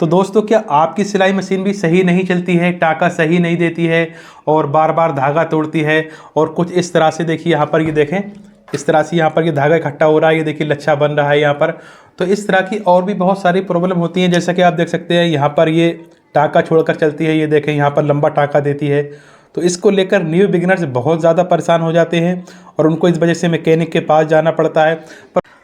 तो दोस्तों, क्या आपकी सिलाई मशीन भी सही नहीं चलती है, टाँका सही नहीं देती है और बार बार धागा तोड़ती है और कुछ इस तरह से देखिए यहाँ पर, ये देखें इस तरह से यहाँ पर ये धागा इकट्ठा हो रहा है, ये देखिए लच्छा बन रहा है यहाँ पर। तो इस तरह की और भी बहुत सारी प्रॉब्लम होती हैं, जैसा कि आप देख सकते हैं यहाँ पर ये टाँका छोड़कर चलती है, ये देखें यहाँ पर लंबा टाँका देती है। तो इसको लेकर न्यू बिगिनर्स बहुत ज़्यादा परेशान हो जाते हैं और उनको इस वजह से मैकेनिक के पास जाना पड़ता है।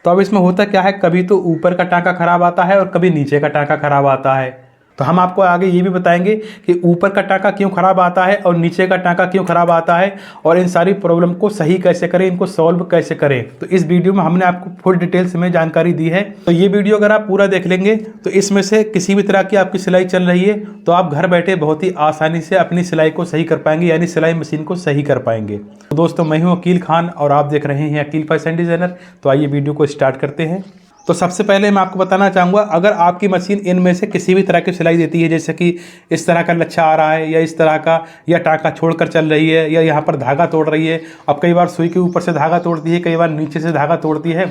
तो अब इसमें होता क्या है, कभी तो ऊपर का टाँका खराब आता है और कभी नीचे का टाँका खराब आता है। तो हम आपको आगे ये भी बताएंगे कि ऊपर का टाँका क्यों खराब आता है और नीचे का टाँका क्यों खराब आता है और इन सारी प्रॉब्लम को सही कैसे करें, इनको सॉल्व कैसे करें। तो इस वीडियो में हमने आपको फुल डिटेल्स में जानकारी दी है। तो ये वीडियो अगर आप पूरा देख लेंगे तो इसमें से किसी भी तरह की आपकी सिलाई चल रही है तो आप घर बैठे बहुत ही आसानी से अपनी सिलाई को सही कर पाएंगे, यानी सिलाई मशीन को सही कर पाएंगे। तो दोस्तों, मैं हूँ अकील खान और आप देख रहे हैं अकील फैशन डिज़ाइनर। तो आइए वीडियो को स्टार्ट करते हैं। तो सबसे पहले मैं आपको बताना चाहूँगा, अगर आपकी मशीन इनमें से किसी भी तरह की सिलाई देती है, जैसे कि इस तरह का लच्छा आ रहा है या इस तरह का, या टाँका छोड़कर चल रही है या यहाँ पर धागा तोड़ रही है। अब कई बार सुई के ऊपर से धागा तोड़ती है, कई बार नीचे से धागा तोड़ती है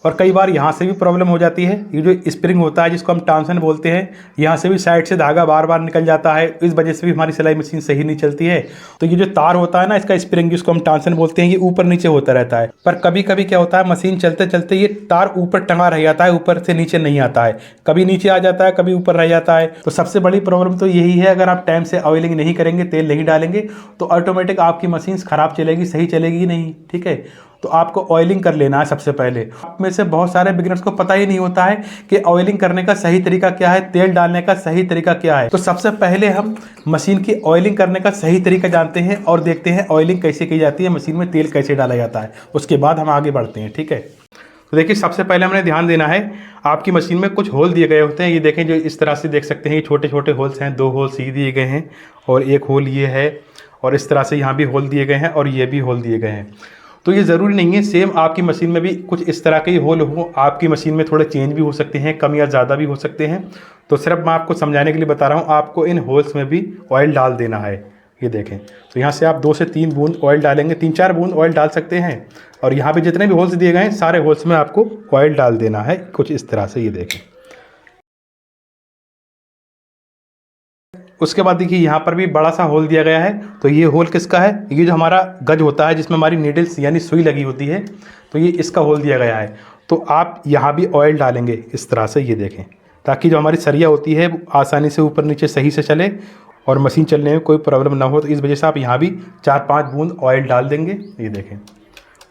और कई बार यहाँ से भी प्रॉब्लम हो जाती है। ये जो स्प्रिंग होता है जिसको हम टेंशन बोलते हैं, यहाँ से भी साइड से धागा बार बार निकल जाता है, इस वजह से भी हमारी सिलाई मशीन सही नहीं चलती है। तो ये जो तार होता है ना, इसका स्प्रिंग जिसको हम टेंशन बोलते हैं, ये ऊपर नीचे होता रहता है। पर कभी कभी क्या होता है, मशीन चलते चलते ये तार ऊपर टंगा रह जाता है, ऊपर से नीचे नहीं आता है, कभी नीचे आ जाता है, कभी ऊपर रह जाता है। तो सबसे बड़ी प्रॉब्लम तो यही है, अगर आप टाइम से ऑयलिंग नहीं करेंगे, तेल नहीं डालेंगे तो ऑटोमेटिक आपकी मशीन खराब चलेगी, सही चलेगी नहीं। ठीक है, तो आपको ऑयलिंग कर लेना है सबसे पहले। आप में से बहुत सारे बिगिनर्स को पता ही नहीं होता है कि ऑयलिंग करने का सही तरीका क्या है, तेल डालने का सही तरीका क्या है। तो सबसे पहले हम मशीन की ऑयलिंग करने का सही तरीका जानते हैं और देखते हैं ऑयलिंग कैसे की जाती है, मशीन में तेल कैसे डाला जाता है, उसके बाद हम आगे बढ़ते हैं। ठीक है, तो देखिए सबसे पहले हमने ध्यान देना है, आपकी मशीन में कुछ होल दिए गए होते हैं। ये देखें, जो इस तरह से देख सकते हैं, ये छोटे छोटे होल्स हैं, 2 होल सी दिए गए हैं और एक होल ये है और इस तरह से यहाँ भी होल दिए गए हैं और ये भी होल दिए गए हैं। तो ये ज़रूरी नहीं है सेम आपकी मशीन में भी कुछ इस तरह के ही होल हो, आपकी मशीन में थोड़े चेंज भी हो सकते हैं, कम या ज़्यादा भी हो सकते हैं। तो सिर्फ मैं आपको समझाने के लिए बता रहा हूँ, आपको इन होल्स में भी ऑयल डाल देना है। ये देखें, तो यहाँ से आप 2 से 3 बूंद ऑयल डालेंगे, 3-4 बूंद ऑयल डाल सकते हैं और यहाँ पे जितने भी होल्स दिए गए हैं सारे होल्स में आपको ऑयल डाल देना है, कुछ इस तरह से। ये देखें, उसके बाद देखिए यहाँ पर भी बड़ा सा होल दिया गया है। तो ये होल किसका है, ये जो हमारा गज होता है जिसमें हमारी नीडल्स यानी सुई लगी होती है, तो ये इसका होल दिया गया है। तो आप यहाँ भी ऑयल डालेंगे इस तरह से, ये देखें, ताकि जो हमारी सरिया होती है आसानी से ऊपर नीचे सही से चले और मशीन चलने में कोई प्रॉब्लम ना हो। तो इस वजह से आप यहाँ भी 4-5 बूंद ऑयल डाल देंगे। ये देखें,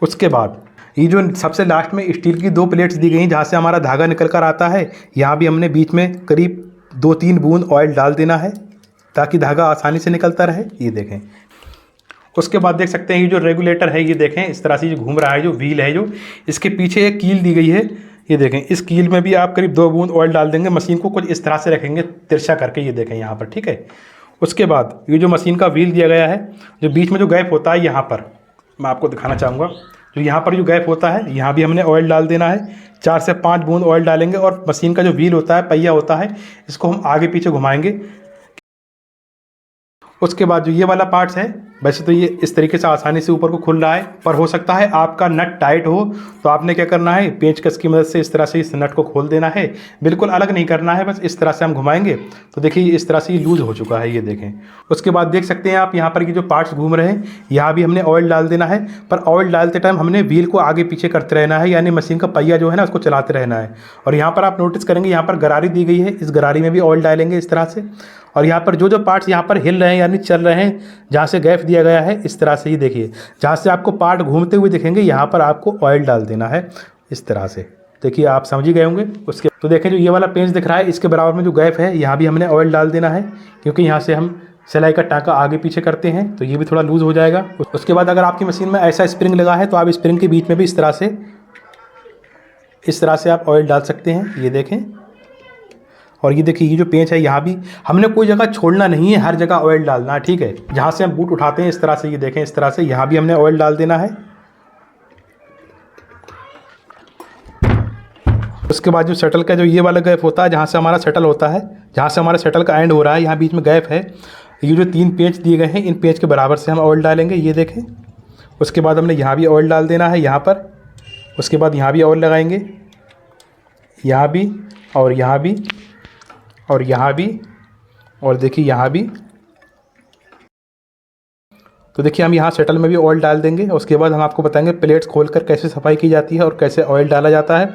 उसके बाद ये जो सबसे लास्ट में स्टील की 2 प्लेट्स दी गई हैं जहाँ से हमारा धागा निकल कर आता है, यहाँ भी हमने बीच में करीब 2-3 बूंद ऑयल डाल देना है ताकि धागा आसानी से निकलता रहे। ये देखें, उसके बाद देख सकते हैं ये जो रेगुलेटर है, ये देखें इस तरह से जो घूम रहा है, जो व्हील है, जो इसके पीछे एक कील दी गई है, ये देखें, इस कील में भी आप करीब 2 बूंद ऑयल डाल देंगे। मशीन को कुछ इस तरह से रखेंगे तिरछा करके, ये देखें यहाँ पर। ठीक है, उसके बाद ये जो मशीन का व्हील दिया गया है, जो बीच में जो गैप होता है, यहाँ पर मैं आपको दिखाना चाहूँगा, जो यहाँ पर जो गैप होता है, यहाँ भी हमने ऑयल डाल देना है। 4 से 5 बूंद ऑयल डालेंगे और मशीन का जो व्हील होता है, पहिया होता है, इसको हम आगे पीछे घुमाएंगे। उसके बाद जो ये वाला पार्ट्स है, वैसे तो ये इस तरीके से आसानी से ऊपर को खुल रहा है, पर हो सकता है आपका नट टाइट हो, तो आपने क्या करना है, पेंचकस की मदद से इस तरह से इस नट को खोल देना है। बिल्कुल अलग नहीं करना है, बस इस तरह से हम घुमाएंगे तो देखिए इस तरह से ये लूज़ हो चुका है। ये देखें, उसके बाद देख सकते हैं आप यहाँ पर ये जो पार्ट्स घूम रहे हैं, यहाँ भी हमने ऑयल डाल देना है। पर ऑयल डालते टाइम हमने व्हील को आगे पीछे करते रहना है, यानी मशीन का पहिया जो है ना उसको चलाते रहना है। और यहाँ पर आप नोटिस करेंगे, यहाँ पर गरारी दी गई है, इस गरारी में भी ऑयल डालेंगे इस तरह से। और यहाँ पर जो पार्ट्स यहाँ पर हिल रहे हैं यानी चल रहे हैं, जहाँ से गैप दिया गया है, इस तरह से ही देखिए, जहाँ से आपको पार्ट घूमते हुए दिखेंगे यहाँ पर आपको ऑयल डाल देना है इस तरह से। देखिए आप समझ ही गए होंगे। उसके तो देखें, जो ये वाला पेंच दिख रहा है, इसके बराबर में जो गैप है, यहाँ भी हमने ऑयल डाल देना है, क्योंकि यहाँ से हम सिलाई का टाँका आगे पीछे करते हैं तो ये भी थोड़ा लूज़ हो जाएगा। उसके बाद अगर आपकी मशीन में ऐसा स्प्रिंग लगा है तो आप स्प्रिंग के बीच में भी इस तरह से आप ऑयल डाल सकते हैं। ये देखें, और ये देखिए ये जो पेंच है, यहाँ भी हमने कोई जगह छोड़ना नहीं है, हर जगह ऑयल डालना है। ठीक है, जहाँ से हम बूट उठाते हैं इस तरह से, ये देखें इस तरह से, यहाँ भी हमने ऑयल डाल देना है। उसके बाद जो शटल का जो ये वाला गैप होता है, जहाँ से हमारा शटल होता है, जहाँ से हमारा शटल का एंड हो रहा है, यहाँ बीच में गैप है, ये जो 3 पेंच दिए गए हैं, इन पेंच के बराबर से हम ऑयल डालेंगे। ये देखें, उसके बाद हमने यहाँ भी ऑयल डाल देना है यहाँ पर। उसके बाद यहाँ भी ऑयल लगाएंगे, यहाँ भी और यहाँ भी। और यहाँ भी, और देखिए यहाँ भी। तो देखिए हम यहाँ सेटल में भी ऑयल डाल देंगे। उसके बाद हम आपको बताएंगे प्लेट्स खोलकर कैसे सफाई की जाती है और कैसे ऑयल डाला जाता है।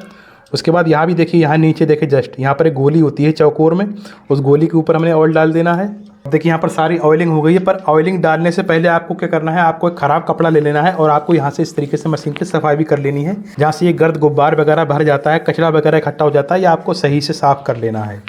उसके बाद यहाँ भी देखिए, यहाँ नीचे देखिए जस्ट यहाँ पर एक गोली होती है चौकोर में, उस गोली के ऊपर हमने ऑयल डाल देना है। देखिए यहाँ पर सारी ऑयलिंग हो गई है, पर ऑयलिंग डालने से पहले आपको क्या करना है, आपको एक ख़राब कपड़ा ले लेना है और आपको यहाँ से इस तरीके से मशीन की सफाई भी कर लेनी है। जहाँ से ये गर्द गुब्बार वगैरह भर जाता है, कचरा वगैरह इकट्ठा हो जाता है, या आपको सही से साफ़ कर लेना है।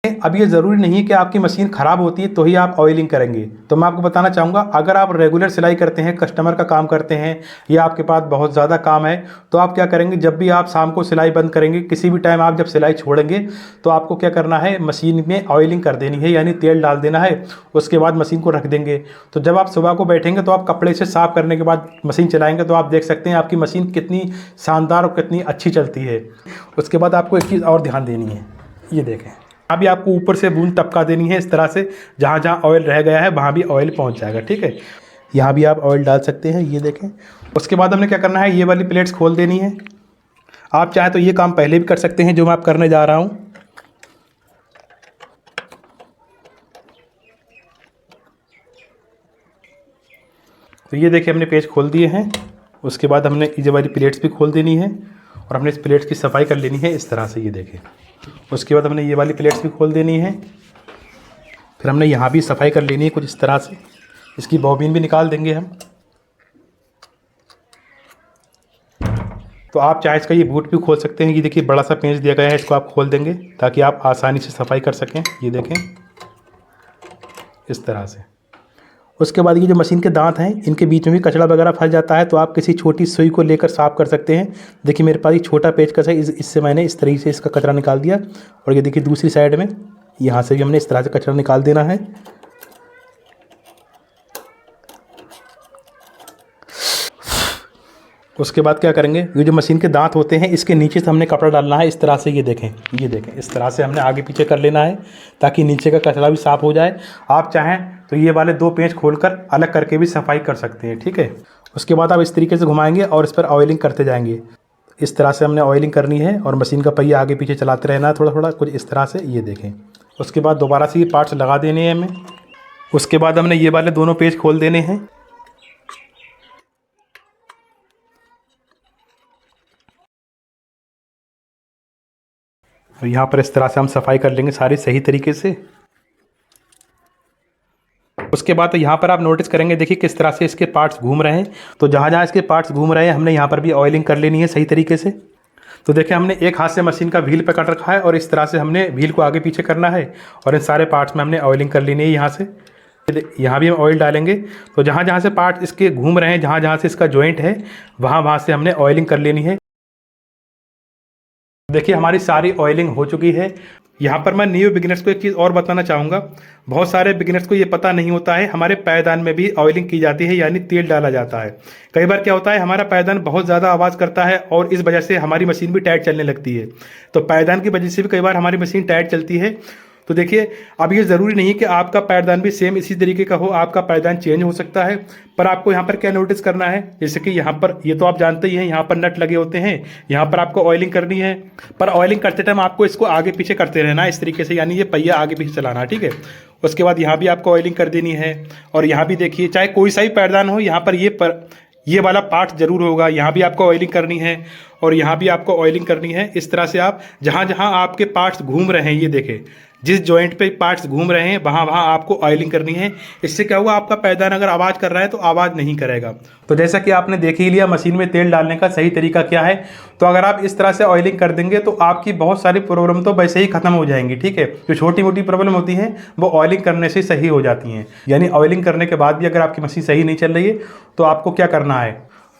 अब ये ज़रूरी नहीं है कि आपकी मशीन ख़राब होती है तो ही आप ऑयलिंग करेंगे। तो मैं आपको बताना चाहूँगा, अगर आप रेगुलर सिलाई करते हैं, कस्टमर का काम करते हैं, या आपके पास बहुत ज़्यादा काम है, तो आप क्या करेंगे, जब भी आप शाम को सिलाई बंद करेंगे, किसी भी टाइम आप जब सिलाई छोड़ेंगे, तो आपको क्या करना है, मशीन में ऑयलिंग कर देनी है, यानी तेल डाल देना है। उसके बाद मशीन को रख देंगे। तो जब आप सुबह को बैठेंगे तो आप कपड़े से साफ़ करने के बाद मशीन चलाएँगे तो आप देख सकते हैं आपकी मशीन कितनी शानदार और कितनी अच्छी चलती है। उसके बाद आपको एक चीज़ और ध्यान देनी है, ये देखें, अभी आपको ऊपर से बूंद टपका देनी है इस तरह से, जहाँ जहाँ ऑयल रह गया है वहाँ भी ऑयल पहुँच जाएगा। ठीक है, यहाँ भी आप ऑयल डाल सकते हैं, ये देखें। उसके बाद हमने क्या करना है, ये वाली प्लेट्स खोल देनी है। आप चाहें तो ये काम पहले भी कर सकते हैं जो मैं आप करने जा रहा हूँ। तो ये देखिए हमने पेज खोल दिए हैं। उसके बाद हमने ये वाली प्लेट्स भी खोल देनी है और हमने इस प्लेट्स की सफाई कर लेनी है इस तरह से, ये देखें। उसके बाद हमने ये वाली प्लेट्स भी खोल देनी है। फिर हमने यहाँ भी सफाई कर लेनी है कुछ इस तरह से। इसकी बॉबिन भी निकाल देंगे हम। तो आप चाहे इसका ये बूट भी खोल सकते हैं। ये देखिए बड़ा सा पेंच दिया गया है, इसको आप खोल देंगे ताकि आप आसानी से सफाई कर सकें। ये देखें इस तरह से। उसके बाद ये जो मशीन के दांत हैं, इनके बीच में भी कचरा वगैरह फंस जाता है, तो आप किसी छोटी सुई को लेकर साफ़ कर सकते हैं। देखिए मेरे पास ये छोटा पेचकस है, इससे मैंने इस तरीके से इसका कचरा निकाल दिया। और ये देखिए दूसरी साइड में, यहाँ से भी हमने इस तरह से कचरा निकाल देना है। उसके बाद क्या करेंगे, ये जो मशीन के दांत होते हैं, इसके नीचे से हमने कपड़ा डालना है इस तरह से। ये देखें, ये देखें, इस तरह से हमने आगे पीछे कर लेना है ताकि नीचे का कचरा भी साफ़ हो जाए। आप चाहें तो ये वाले दो पेंच खोलकर अलग करके भी सफाई कर सकते हैं। ठीक है, उसके बाद आप इस तरीके से घुमाएंगे और इस पर ऑयलिंग करते जाएंगे। इस तरह से हमने ऑयलिंग करनी है और मशीन का पहिया आगे पीछे चलाते रहना है थोड़ा थोड़ा, कुछ इस तरह से। ये देखें, उसके बाद दोबारा से ये पार्ट्स लगा देने हैं हमें। उसके बाद हमने ये वाले दोनों पेज खोल देने हैं। और यहाँ पर इस तरह से हम सफाई कर लेंगे सारी सही तरीके से। उसके बाद तो यहाँ पर आप नोटिस करेंगे, देखिए किस तरह से इसके पार्ट्स घूम रहे हैं। तो जहाँ जहाँ इसके पार्ट्स घूम रहे हैं, हमने यहाँ पर भी ऑयलिंग कर लेनी है सही तरीके से। तो देखिए हमने एक हाथ से मशीन का व्हील पकड़ रखा है और इस तरह से हमने व्हील को आगे पीछे करना है और इन सारे पार्ट्स में हमने ऑयलिंग कर लेनी है। यहाँ से यहाँ भी हम ऑयल डालेंगे। तो जहाँ जहाँ से पार्ट इसके घूम रहे हैं, जहाँ जहाँ से इसका जॉइंट है, वहाँ वहाँ से हमने ऑयलिंग कर लेनी है। देखिए हमारी सारी ऑयलिंग हो चुकी है। यहाँ पर मैं न्यू बिगिनर्स को एक चीज़ और बताना चाहूँगा। बहुत सारे बिगिनर्स को ये पता नहीं होता है, हमारे पायदान में भी ऑयलिंग की जाती है, यानी तेल डाला जाता है। कई बार क्या होता है, हमारा पायदान बहुत ज़्यादा आवाज़ करता है और इस वजह से हमारी मशीन भी टाइट चलने लगती है। तो पायदान की वजह से भी कई बार हमारी मशीन टाइट चलती है। तो देखिए अब ये ज़रूरी नहीं कि आपका पैरदान भी सेम इसी तरीके का हो, आपका पैरदान चेंज हो सकता है। पर आपको यहाँ पर क्या नोटिस करना है, जैसे कि यहाँ पर ये तो आप जानते ही हैं, यहाँ पर नट लगे होते हैं, यहाँ पर आपको ऑयलिंग करनी है। पर ऑयलिंग करते टाइम आपको इसको आगे पीछे करते रहना है इस तरीके से, यानी ये पहिया आगे पीछे चलाना है। ठीक है, उसके बाद यहाँ भी आपको ऑयलिंग कर देनी है। और यहाँ भी देखिए, चाहे कोई सा ही पैरदान हो, यहाँ पर ये वाला पार्ट जरूर होगा, यहाँ भी आपको ऑयलिंग करनी है और यहाँ भी आपको ऑयलिंग करनी है। इस तरह से आप जहाँ जहाँ आपके पार्ट्स घूम रहे हैं, ये देखें जिस जॉइंट पे पार्ट्स घूम रहे हैं वहाँ वहाँ आपको ऑयलिंग करनी है। इससे क्या हुआ, आपका पैदान अगर आवाज़ कर रहा है तो आवाज़ नहीं करेगा। तो जैसा कि आपने देख ही लिया मशीन में तेल डालने का सही तरीका क्या है। तो अगर आप इस तरह से ऑयलिंग कर देंगे तो आपकी बहुत सारी प्रॉब्लम तो वैसे ही खत्म हो जाएंगी। ठीक है, जो छोटी मोटी प्रॉब्लम होती हैं वो ऑयलिंग करने से सही हो जाती हैं। यानी ऑयलिंग करने के बाद भी अगर आपकी मशीन सही नहीं चल रही है तो आपको क्या करना है,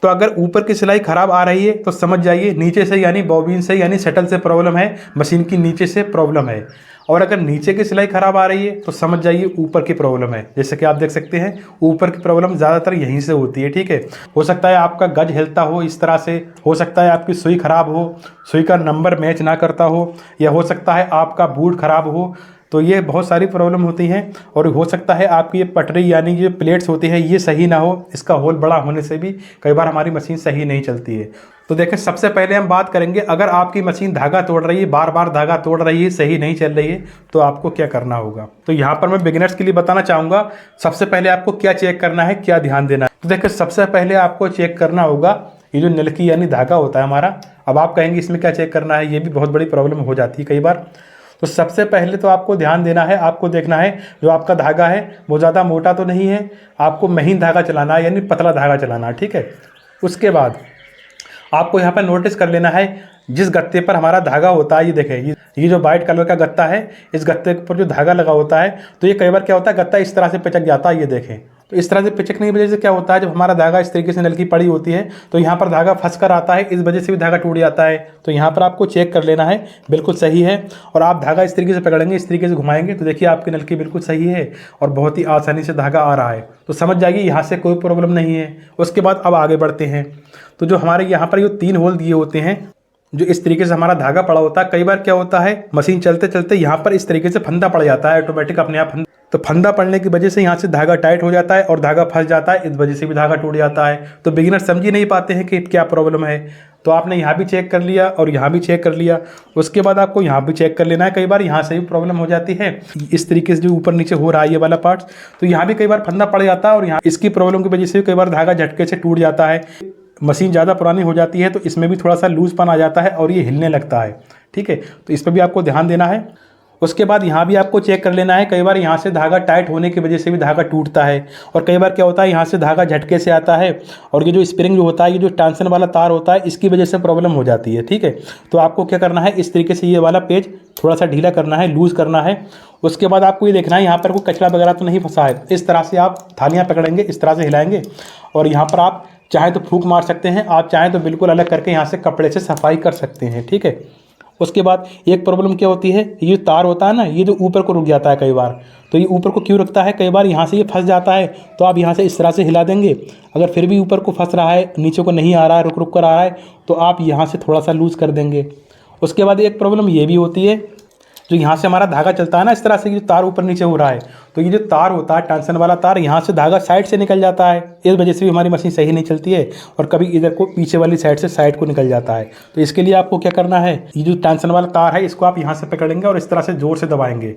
तो अगर ऊपर की सिलाई ख़राब आ रही है तो समझ जाइए नीचे से, यानी बॉबिन से, यानी शटल से प्रॉब्लम है, मशीन की नीचे से प्रॉब्लम है। और अगर नीचे की सिलाई ख़राब आ रही है तो समझ जाइए ऊपर की प्रॉब्लम है। जैसे कि आप देख सकते हैं ऊपर की प्रॉब्लम ज़्यादातर यहीं से होती है। ठीक है, हो सकता है आपका गज हिलता हो इस तरह से, हो सकता है आपकी सुई ख़राब हो, सुई का नंबर मैच ना करता हो, या हो सकता है आपका बूट ख़राब हो। तो ये बहुत सारी प्रॉब्लम होती हैं। और हो सकता है आपकी ये पटरी यानी ये प्लेट्स होती है ये सही ना हो, इसका होल बड़ा होने से भी कई बार हमारी मशीन सही नहीं चलती है। तो देखें, सबसे पहले हम बात करेंगे, अगर आपकी मशीन धागा तोड़ रही है, बार बार धागा तोड़ रही है, सही नहीं चल रही है, तो आपको क्या करना होगा। तो यहाँ पर मैं बिगिनर्स के लिए बताना चाहूँगा, सबसे पहले आपको क्या चेक करना है, क्या ध्यान देना है। तो देखिए, सबसे पहले आपको चेक करना होगा ये जो नलकी यानी धागा होता है हमारा। अब आप कहेंगे इसमें क्या चेक करना है, ये भी बहुत बड़ी प्रॉब्लम हो जाती है कई बार। तो सबसे पहले तो आपको ध्यान देना है, आपको देखना है जो आपका धागा है वो ज़्यादा मोटा तो नहीं है, आपको महीन धागा चलाना है यानी पतला धागा चलाना है, ठीक है। उसके बाद आपको यहाँ पर नोटिस कर लेना है जिस गत्ते पर हमारा धागा होता है, ये देखें, ये जो वाइट कलर का गत्ता है, इस गत्ते पर जो धागा लगा होता है, तो ये कई बार क्या होता है, गत्ता इस तरह से पिचक जाता है, ये देखें। तो इस तरह से पिचकने की वजह से क्या होता है, जब हमारा धागा इस तरीके से नलकी पड़ी होती है तो यहाँ पर धागा फंस कर आता है, इस वजह से भी धागा टूट जाता है। तो यहाँ पर आपको चेक कर लेना है बिल्कुल सही है, और आप धागा इस तरीके से पकड़ेंगे, इस तरीके से घुमाएंगे, तो देखिए आपकी नलकी बिल्कुल सही है और बहुत ही आसानी से धागा आ रहा है। तो समझ जाइए यहाँ से कोई प्रॉब्लम नहीं है। उसके बाद अब आगे बढ़ते हैं। तो जो हमारे यहाँ पर ये 3 होल दिए होते हैं, जो इस तरीके से हमारा धागा पड़ा होता है, कई बार क्या होता है मशीन चलते चलते यहाँ पर इस तरीके से फंदा पड़ जाता है ऑटोमेटिक अपने आप। तो फंदा पड़ने की वजह से यहाँ से धागा टाइट हो जाता है और धागा फंस जाता है, इस वजह से भी धागा टूट जाता है। तो बिगिनर समझ ही नहीं पाते हैं कि क्या प्रॉब्लम है। तो आपने यहाँ भी चेक कर लिया और यहाँ भी चेक कर लिया, उसके बाद आपको यहाँ भी चेक कर लेना है। कई बार यहाँ से भी प्रॉब्लम हो जाती है, इस तरीके से जो ऊपर नीचे हो रहा है ये वाला पार्ट, तो यहाँ भी कई बार फंदा पड़ जाता है और यहाँ इसकी प्रॉब्लम की वजह से कई बार धागा झटके से टूट जाता है। मशीन ज़्यादा पुरानी हो जाती है तो इसमें भी थोड़ा सा लूजपन आ जाता है और ये हिलने लगता है, ठीक है। तो इस पर भी आपको ध्यान देना है। उसके बाद यहाँ भी आपको चेक कर लेना है, कई बार यहाँ से धागा टाइट होने की वजह से भी धागा टूटता है, और कई बार क्या होता है यहाँ से धागा झटके से आता है और ये जो स्प्रिंग जो होता है, ये जो टेंशन वाला तार होता है, इसकी वजह से प्रॉब्लम हो जाती है, ठीक है। तो आपको क्या करना है, इस तरीके से ये वाला पेज थोड़ा सा ढीला करना है, लूज़ करना है। उसके बाद आपको ये देखना है यहाँ पर कोई कचरा वगैरह तो नहीं फंसा है। इस तरह से आप थालियाँ पकड़ेंगे, इस तरह से हिलाएंगे और यहाँ पर आप चाहे तो फूंक मार सकते हैं, आप चाहें तो बिल्कुल अलग करके यहाँ से कपड़े से सफाई कर सकते हैं, ठीक है। उसके बाद एक प्रॉब्लम क्या होती है, ये जो तार होता है ना, ये जो ऊपर को रुक जाता है कई बार। तो ये ऊपर को क्यों रुकता है, कई बार यहाँ से ये फंस जाता है, तो आप यहाँ से इस तरह से हिला देंगे। अगर फिर भी ऊपर को फंस रहा है, नीचे को नहीं आ रहा है, रुक रुक कर आ रहा है, तो आप यहाँ से थोड़ा सा लूज़ कर देंगे। उसके बाद एक प्रॉब्लम ये भी होती है, जो यहाँ से हमारा धागा चलता है ना, इस तरह से जो तार ऊपर नीचे हो रहा है, तो ये जो तार होता है टेंशन वाला तार, यहाँ से धागा साइड से निकल जाता है, इस वजह से भी हमारी मशीन सही नहीं चलती है, और कभी इधर को पीछे वाली साइड से साइड को निकल जाता है। तो इसके लिए आपको क्या करना है, ये जो टेंशन वाला तार है इसको आप यहाँ से पकड़ेंगे और इस तरह से ज़ोर से दबाएंगे।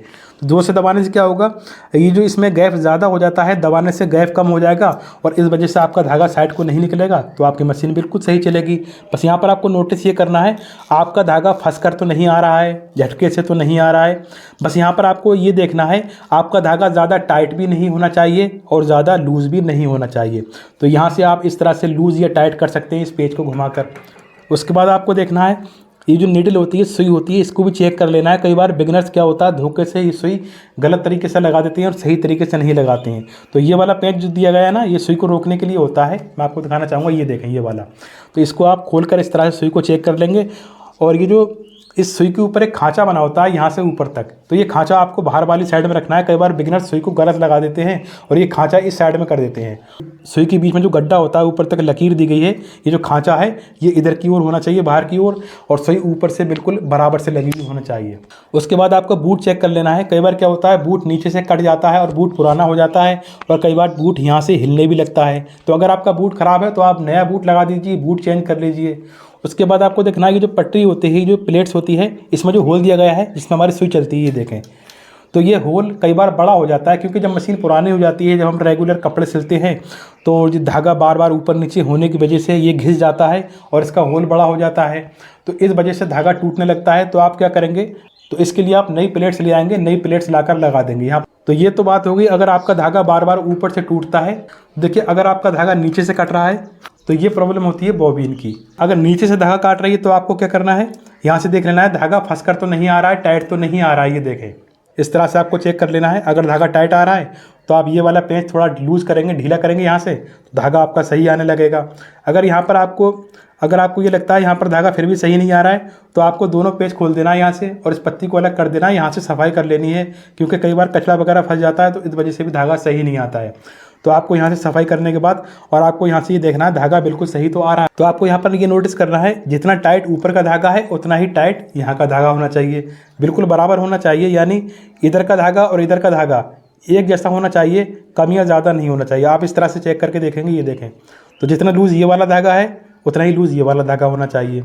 तो ज़ोर से दबाने से क्या होगा, ये जो इसमें गैप ज़्यादा हो जाता है, दबाने से गैप कम हो जाएगा और इस वजह से आपका धागा साइड को नहीं निकलेगा, तो आपकी मशीन बिल्कुल सही चलेगी। बस यहाँ पर आपको नोटिस ये करना है, आपका धागा फंस कर तो नहीं आ रहा है, झटके से तो नहीं आ रहा है। बस यहाँ पर आपको ये देखना है, आपका धागा ज़्यादा टाइट भी नहीं होना चाहिए और ज़्यादा लूज़ भी नहीं होना चाहिए। तो यहाँ से आप इस तरह से लूज़ या टाइट कर सकते हैं इस पेज को घुमाकर। उसके बाद आपको देखना है, ये जो नीडल होती है, सुई होती है, इसको भी चेक कर लेना है। कई बार बिगिनर्स क्या होता है, धोखे से ये सुई गलत तरीके से लगा देते हैं और सही तरीके से नहीं लगाते हैं। तो ये वाला पेज जो दिया गया है ना, ये सुई को रोकने के लिए होता है। मैं आपको दिखाना चाहूँगा, ये देखें ये वाला। तो इसको आप खोलकर इस तरह से सुई को चेक कर लेंगे, और ये जो इस सुई के ऊपर एक खांचा बना होता है यहाँ से ऊपर तक, तो ये खांचा आपको बाहर वाली साइड में रखना है। कई बार बिगिनर सुई को गलत लगा देते हैं और ये खांचा इस साइड में कर देते हैं। सुई के बीच में जो गड्ढा होता है, ऊपर तक लकीर दी गई है, ये जो खांचा है ये इधर की ओर होना चाहिए, बाहर की ओर, और सुई ऊपर से बिल्कुल बराबर से लगी हुई होना चाहिए। उसके बाद आपको बूट चेक कर लेना है। कई बार क्या होता है, बूट नीचे से कट जाता है और बूट पुराना हो जाता है, और कई बार बूट यहाँ से हिलने भी लगता है। तो अगर आपका बूट ख़राब है तो आप नया बूट लगा दीजिए, बूट चेंज कर लीजिए। उसके बाद आपको देखना है, ये जो पटरी होती है, जो प्लेट्स होती है, इसमें जो होल दिया गया है जिसमें हमारी सुई चलती है, ये देखें। तो ये होल कई बार बड़ा हो जाता है, क्योंकि जब मशीन पुरानी हो जाती है, जब हम रेगुलर कपड़े सिलते हैं, तो जो धागा बार बार ऊपर नीचे होने की वजह से ये घिस जाता है और इसका होल बड़ा हो जाता है, तो इस वजह से धागा टूटने लगता है। तो आप क्या करेंगे, तो इसके लिए आप नई प्लेट्स ले आएंगे, नई प्लेट्स लाकर लगा देंगे यहाँ। तो ये तो बात होगी अगर आपका धागा बार बार ऊपर से टूटता है। देखिए, अगर आपका धागा नीचे से कट रहा है तो ये प्रॉब्लम होती है बॉबिन की। अगर नीचे से धागा काट रही है तो आपको क्या करना है, यहाँ से देख लेना है धागा फंस कर तो नहीं आ रहा है, टाइट तो नहीं आ रहा है, ये देखें। इस तरह से आपको चेक कर लेना है। अगर धागा टाइट आ रहा है तो आप ये वाला पेंच थोड़ा लूज़ करेंगे, ढीला करेंगे यहाँ से, तो धागा आपका सही आने लगेगा। अगर यहाँ पर आपको ये लगता है यहाँ पर धागा फिर भी सही नहीं आ रहा है, तो आपको दोनों पेज खोल देना है यहाँ से और इस पत्ती को अलग कर देना है, यहाँ से सफाई कर लेनी है, क्योंकि कई बार कचरा वगैरह फंस जाता है तो इस वजह से भी धागा सही नहीं आता है। तो आपको यहाँ से सफाई करने के बाद और आपको यहाँ से ये देखना है धागा बिल्कुल सही तो आ रहा है। तो आपको यहाँ पर ये नोटिस करना है, जितना टाइट ऊपर का धागा है उतना ही टाइट यहाँ का धागा होना चाहिए, बिल्कुल बराबर होना चाहिए। यानी इधर का धागा और इधर का धागा एक जैसा होना चाहिए, कम या ज़्यादा नहीं होना चाहिए। आप इस तरह से चेक करके देखेंगे, ये देखें। तो जितना लूज़ ये वाला धागा है उतना ही लूज़ ये वाला धागा होना चाहिए।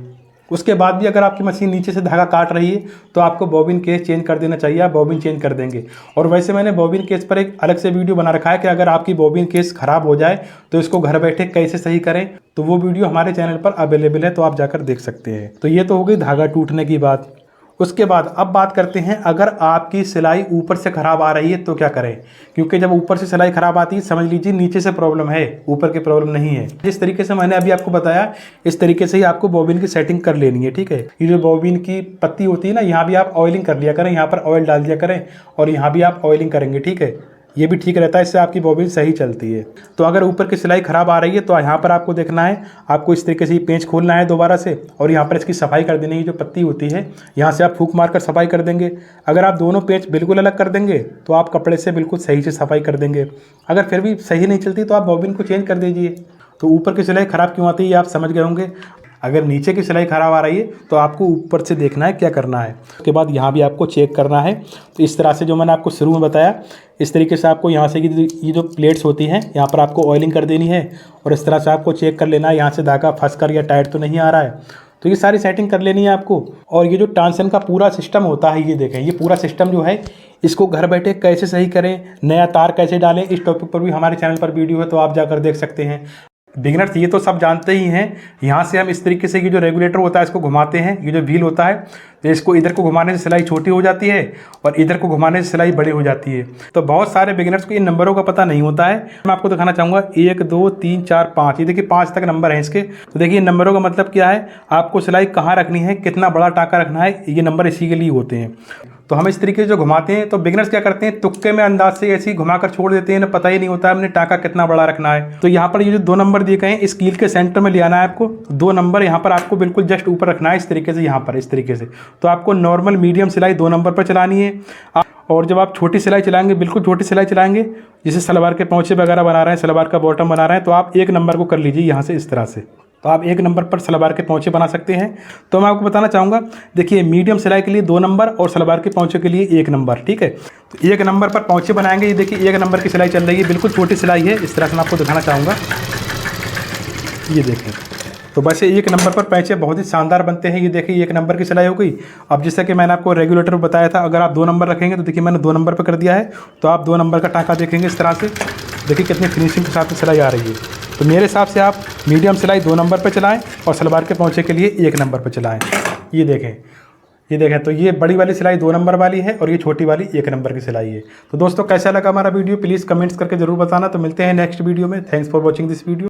उसके बाद भी अगर आपकी मशीन नीचे से धागा काट रही है तो आपको बॉबिन केस चेंज कर देना चाहिए, आप बॉबिन चेंज कर देंगे। और वैसे मैंने बॉबिन केस पर एक अलग से वीडियो बना रखा है कि अगर आपकी बॉबिन केस ख़राब हो जाए तो इसको घर बैठे कैसे सही करें, तो वो वीडियो हमारे चैनल पर अवेलेबल है, तो आप जाकर देख सकते हैं। तो ये तो हो गई धागा टूटने की बात। उसके बाद अब बात करते हैं, अगर आपकी सिलाई ऊपर से ख़राब आ रही है तो क्या करें। क्योंकि जब ऊपर से सिलाई ख़राब आती है समझ लीजिए नीचे से प्रॉब्लम है, ऊपर की प्रॉब्लम नहीं है। जिस तरीके से मैंने अभी आपको बताया इस तरीके से ही आपको बॉबिन की सेटिंग कर लेनी है, ठीक है। ये जो बॉबिन की पत्ती होती है ना, यहाँ भी आप ऑयलिंग कर लिया करें, यहाँ पर ऑयल डाल दिया करें और यहाँ भी आप ऑयलिंग करेंगे, ठीक है। ये भी ठीक रहता है, इससे आपकी बॉबिन सही चलती है। तो अगर ऊपर की सिलाई ख़राब आ रही है तो यहाँ पर आपको देखना है, आपको इस तरीके से ये पेंच खोलना है दोबारा से और यहाँ पर इसकी सफाई कर देनी है। जो पत्ती होती है यहाँ से आप फूंक मारकर सफाई कर देंगे। अगर आप दोनों पेंच बिल्कुल अलग कर देंगे तो आप कपड़े से बिल्कुल सही से सफाई कर देंगे। अगर फिर भी सही नहीं चलती तो आप बॉबिन को चेंज कर दीजिए। तो ऊपर की सिलाई ख़राब क्यों आती है ये आप समझ गए होंगे। अगर नीचे की सिलाई ख़राब आ रही है तो आपको ऊपर से देखना है क्या करना है। उसके बाद यहाँ भी आपको चेक करना है। तो इस तरह से जो मैंने आपको शुरू में बताया इस तरीके से आपको यहाँ से ये जो प्लेट्स होती हैं यहाँ पर आपको ऑयलिंग कर देनी है और इस तरह से आपको चेक कर लेना है यहाँ से धागा फंस कर या टाइट तो नहीं आ रहा है। तो ये सारी सेटिंग कर लेनी है आपको। और ये जो ट्रांसन का पूरा सिस्टम होता है, ये देखें, ये पूरा सिस्टम जो है इसको घर बैठे कैसे सही करें, नया तार कैसे डालें, इस टॉपिक पर भी हमारे चैनल पर वीडियो है, तो आप जाकर देख सकते हैं। बिगिनर्स ये तो सब जानते ही हैं। यहाँ से हम इस तरीके से ये जो रेगुलेटर होता है इसको घुमाते हैं, ये जो व्हील होता है तो इसको इधर को घुमाने से सिलाई छोटी हो जाती है और इधर को घुमाने से सिलाई बड़ी हो जाती है। तो बहुत सारे बिगिनर्स को इन नंबरों का पता नहीं होता है। मैं आपको दिखाना चाहूँगा 1 2 3 4 5, ये देखिए 5 तक नंबर हैं इसके। तो देखिए इन नंबरों का मतलब क्या है, आपको सिलाई कहाँ रखनी है, कितना बड़ा टाँका रखना है, ये नंबर इसी के लिए होते हैं। तो हम इस तरीके से जो घुमाते हैं तो बिगिनर्स क्या करते हैं, तुक्के में अंदाज से ऐसे ही घुमाकर छोड़ देते हैं, ना पता ही नहीं होता है हमने टाँका कितना बड़ा रखना है। तो यहाँ पर ये जो 2 नंबर दिए गए हैं इस कील के सेंटर में ले आना है आपको। 2 नंबर यहाँ पर आपको बिल्कुल जस्ट ऊपर रखना है इस तरीके से, यहाँ पर इस तरीके से। तो आपको नॉर्मल मीडियम सिलाई 2 नंबर पर चलानी है। और जब आप छोटी सिलाई चलाएंगे, बिल्कुल छोटी सिलाई चलाएंगे, जैसे सलवार के पौंचे वगैरह बना रहे हैं, सलवार का बॉटम बना रहे हैं, तो आप 1 नंबर को कर लीजिए यहाँ से इस तरह से। तो आप 1 नंबर पर सलवार के पौंचे बना सकते हैं। तो मैं आपको बताना चाहूँगा, देखिए मीडियम सिलाई के लिए 2 नंबर और सलवार के पौंचे के लिए 1 नंबर, ठीक है। तो 1 नंबर पर पौंचे बनाएंगे। ये देखिए 1 नंबर की सिलाई चल रही है, बिल्कुल छोटी सिलाई है, इस तरह से मैं आपको दिखाना चाहूँगा। ये देखें, तो वैसे 1 नंबर पर पैंचे बहुत ही शानदार बनते हैं। ये देखिए 1 नंबर की सिलाई हो गई। अब जैसे कि मैंने आपको रेगुलेटर बताया था, अगर आप 2 नंबर रखेंगे तो देखिए मैंने 2 नंबर पर कर दिया है। तो आप 2 नंबर का टाँका देखेंगे इस तरह से, देखिए कितनी फिनिशिंग के साथ सिलाई आ रही है। तो मेरे हिसाब से आप मीडियम सिलाई 2 नंबर पर चलाएं और सलवार के पौंचे के लिए 1 नंबर पर चलाएं। ये देखें, तो ये बड़ी वाली सिलाई 2 नंबर वाली है और ये छोटी वाली 1 नंबर की सिलाई है। तो दोस्तों कैसा लगा हमारा वीडियो प्लीज़ कमेंट्स करके ज़रूर बताना। तो मिलते हैं नेक्स्ट वीडियो में। Thanks for watching this video.